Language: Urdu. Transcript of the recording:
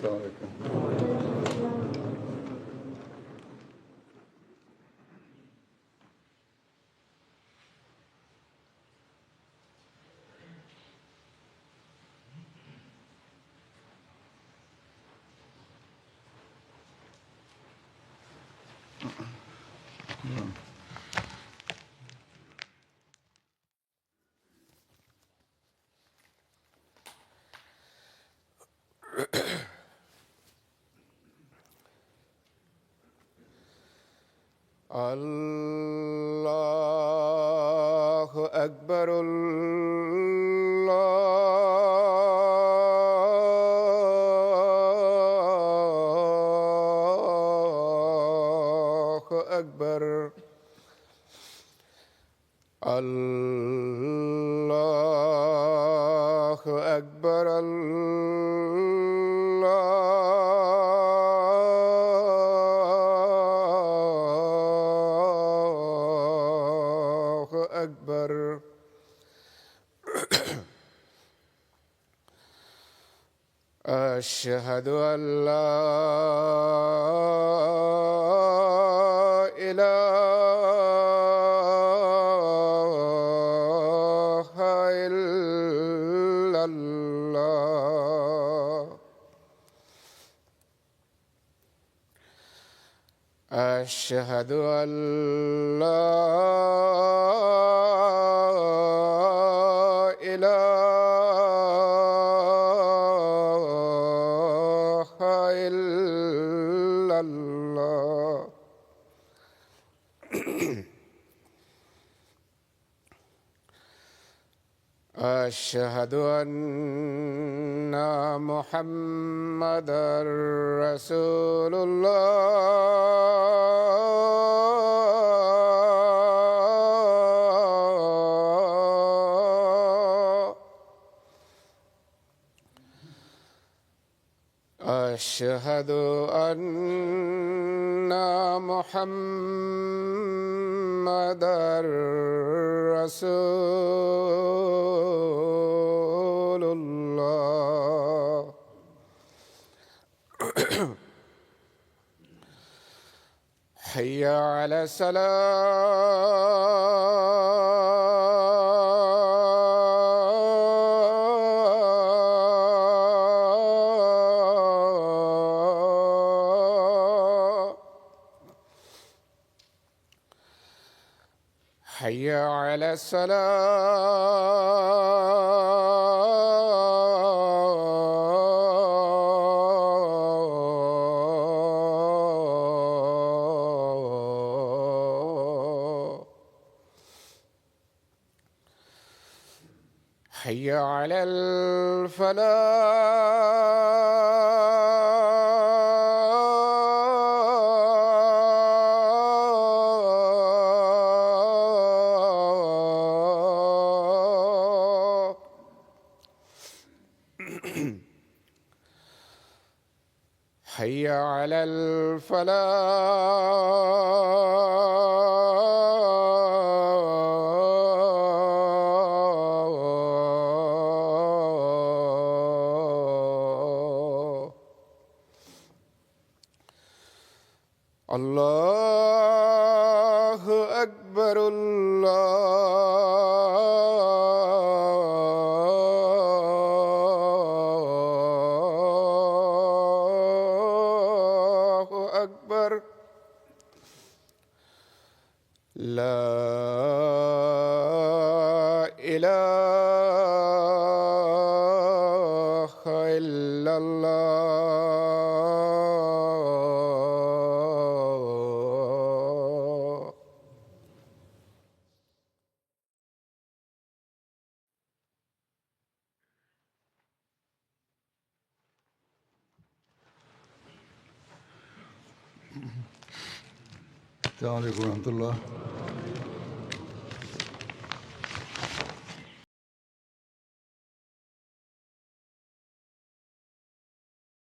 السلام عليكم. الله أكبر الله أكبر الله أكبر الله أكبر أشهد أن لا إله إلا الله أشهد أن لا إله إلا الله أشهد أن محمدًا رسول الله أشهد أن محمدًا رسول الله حي على الصلاة حي على الصلاة حي على الفلاح حي على الفلاح الله أكبر الله أكبر لا إله إلا الله السلام عليكم ورحمة الله